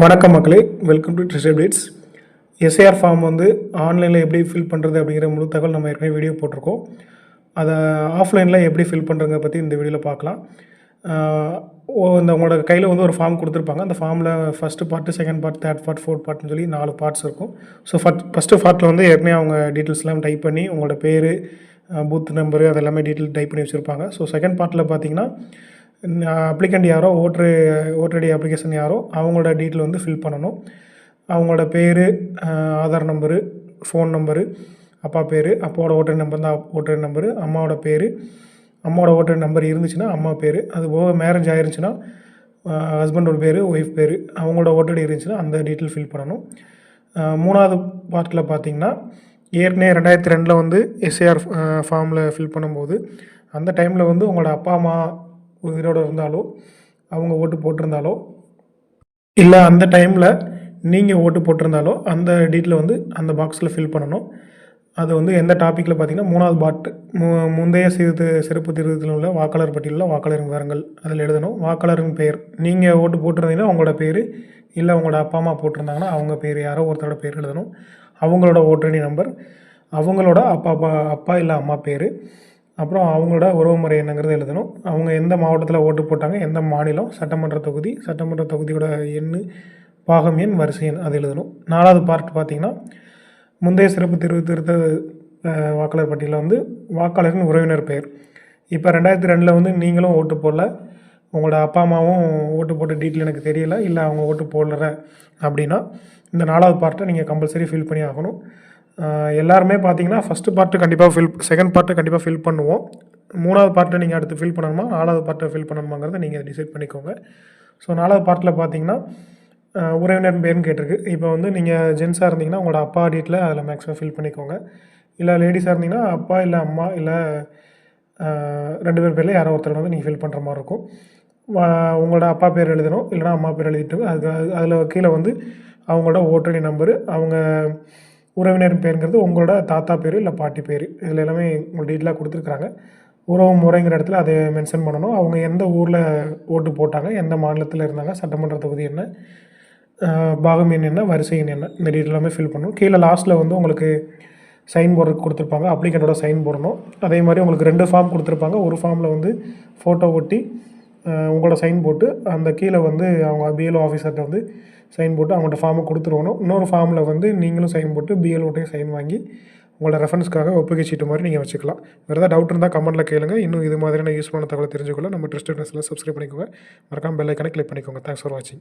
வணக்கம் மக்களே, welcome to treasure updates. SIR form வந்து ஆன்லைனில் எப்படி ஃபில் பண்ணுறது அப்படிங்கிற முழு தகவல் நம்ம ஏற்கனவே வீடியோ போட்டிருக்கோம். அதை ஆஃப்லைனில் எப்படி ஃபில் பண்ணுறங்க பற்றி இந்த வீடியோவில் பார்க்கலாம். இந்த உங்களோட கையில் வந்து ஒரு ஃபார்ம் கொடுத்துருப்பாங்க. அந்த ஃபார்மில் first part, second part, third part, fourth பார்ட்னு சொல்லி 4 பார்ட்ஸ் இருக்கும். ஸோ ஃபஸ்ட்டு பார்ட்டில் வந்து ஏற்கனவே அவங்க டீட்டெயில்ஸ்லாம் டைப் பண்ணி உங்களோட பேர், பூத் நம்பரு அதெல்லாமே டீட்டெயில் டைப் பண்ணி வச்சுருப்பாங்க. ஸோ செகண்ட் பார்ட்டில் பார்த்தீங்கன்னா அப்ளிகண்ட் யாரோ ஓட்டர் ஐடி அப்ளிகேஷன் யாரோ அவங்களோட டீட்டெயில் வந்து ஃபில் பண்ணணும். அவங்களோட பேர், ஆதார் நம்பரு, ஃபோன் நம்பரு, அப்பா பேர், அப்பாவோட ஓட்டர் நம்பர் தான் ஓட்டர் நம்பரு, அம்மாவோட பேர், அம்மாவோட ஓட்டர் நம்பர் இருந்துச்சுன்னா அம்மா பேர், அது போக மேரேஜ் ஆயிருந்துச்சுன்னா ஹஸ்பண்டோட பேர், ஒய்ஃப் பேர், அவங்களோட ஓட்டர் ஐடி இருந்துச்சுன்னா அந்த டீட்டெயில் ஃபில் பண்ணணும். மூணாவது பார்ட்டில் பார்த்திங்கன்னா ஏற்கனவே 2002 வந்து எஸ்ஏஆர் ஃபார்மில் ஃபில் பண்ணும்போது அந்த டைமில் வந்து உங்களோட அப்பா அம்மா உயிரோடு இருந்தாலோ அவங்க ஓட்டு போட்டிருந்தாலோ இல்லை அந்த டைமில் நீங்கள் ஓட்டு போட்டிருந்தாலோ அந்த டீட்டெயில் வந்து அந்த பாக்ஸில் ஃபில் பண்ணணும். அது வந்து எந்த டாப்பிக்கில் பார்த்திங்கன்னா 3வது பார்ட்டு முந்தைய சிறப்பு திருத்தத்தில் உள்ள வாக்காளர் பட்டியலில் வாக்காளர் விவரங்கள் அதில் எழுதணும். வாக்காளரின் பெயர் நீங்கள் ஓட்டு போட்டிருந்தீங்கன்னா அவங்களோட பேர், இல்லை அவங்களோட அப்பா அம்மா போட்டிருந்தாங்கன்னா அவங்க பேர், யாரோ ஒருத்தரோட பேர் எழுதணும். அவங்களோட ஓட்டர் ஐடி நம்பர், அவங்களோட அப்பா இல்லை அம்மா பேர், அப்புறம் அவங்களோட உறவுமுறை என்னங்கிறது எழுதணும். அவங்க எந்த மாவட்டத்தில் ஓட்டு போட்டாங்க, எந்த மாநிலம், சட்டமன்ற தொகுதியோட எண், பாகம் எண், வரிசை எண் அது எழுதணும். 4வது பார்ட் பார்த்திங்கன்னா முந்தைய சிறப்பு திருத்த வாக்காளர் பட்டியலில் வந்து வாக்காளரின் உறவினர் பெயர். இப்போ 2002 வந்து நீங்களும் ஓட்டு போடல, உங்களோட அப்பா அம்மாவும் ஓட்டு போட்ட டீட்டெயில் எனக்கு தெரியலை, இல்லை அவங்க ஓட்டு போடல அப்படின்னா இந்த 4வது பார்ட்டை நீங்கள் கம்பல்சரி ஃபில் பண்ணி ஆகணும். எல்லாருமே பார்த்தீங்கன்னா ஃபஸ்ட்டு பார்ட்டு கண்டிப்பாக செகண்ட் பார்ட்டு கண்டிப்பாக ஃபில் பண்ணுவோம். 3வது பார்ட்டை நீங்கள் அடுத்து ஃபில் பண்ணணுமா, 4வது பார்ட்டை ஃபில் பண்ணணுமாங்கிறத நீங்கள் டிசைட் பண்ணிக்கோங்க. ஸோ 4வது பார்ட்டில் பார்த்தீங்கன்னா உறவினர் பேர்னு கேட்டிருக்கு. இப்போ வந்து நீங்கள் ஜென்ஸாக இருந்தீங்கன்னா உங்களோட அப்பா டீட்டெயிலை அதில் மேக்ஸிமம் ஃபில் பண்ணிக்கோங்க. இல்லை லேடிஸாக இருந்தீங்கன்னா அப்பா இல்லை அம்மா இல்லை 2 பேர் பேரில் யாரோ ஒருத்தர் வந்து நீங்கள் ஃபில் பண்ணுற மாதிரி இருக்கும். உங்களோட அப்பா பேர் எழுதணும், இல்லைனா அம்மா பேர் எழுதிட்டு அதில் கீழே வந்து அவங்களோட ஓட்டர் ஐடி நம்பரு, அவங்க உறவினர் பேருங்கிறது உங்களோட தாத்தா பேர் இல்லை பாட்டி பேர், இதில் எல்லாமே உங்கள் டீட்டெயிலாக கொடுத்துருக்குறாங்க. உறவு முறைங்கிற இடத்துல அதை மென்ஷன் பண்ணணும். அவங்க எந்த ஊரில் ஓட்டு போட்டாங்க, எந்த மாநிலத்தில் இருந்தாங்க, சட்டமன்ற தொகுதி என்ன, பாகம் எண் என்ன, வரிசை எண் என்ன, இந்த டீட்டெயில் எல்லாமே ஃபில் பண்ணணும். கீழே லாஸ்ட்டில் வந்து உங்களுக்கு சைன் போடுறதுக்கு கொடுத்துருப்பாங்க, அப்ளிகண்ட்டோட சைன் போடணும். அதே மாதிரி உங்களுக்கு 2 ஃபார்ம் கொடுத்துருப்பாங்க. ஒரு ஃபார்மில் வந்து ஃபோட்டோ ஒட்டி உங்களோட சைன் போட்டு அந்த கீழே வந்து அவங்க பிஎல்ஓ ஆஃபீஸர்கிட்ட வந்து சைன் போட்டு அவங்கள்ட்ட ஃபார்மை கொடுத்துருவணும். இன்னொரு ஃபார்மில் வந்து நீங்களும் சைன் போட்டு பிஎல்ஓட்டையும் சைன் வாங்கி உங்களோட ரெஃபரன்ஸ்க்காக ஒப்புகை சீட்டு மாதிரி நீங்கள் வச்சுக்கலாம். வேறு ஏதாவது டவுட் இருந்தால் கமெண்ட்டில் கேளுங்க. இன்னும் இது மாதிரியான யூஸ்ஃபுல்லான தகவலை தெரிஞ்சுக்கொள்ள நம்ம ட்ரெஸ்ட் நியூஸில் சப்ஸ்கிரைப் பண்ணிக்கோங்க. மறக்காம பெல் ஐக்கானை கிளிக் பண்ணிக்கோங்க. தேங்க்ஸ் ஃபார் வாட்சிங்.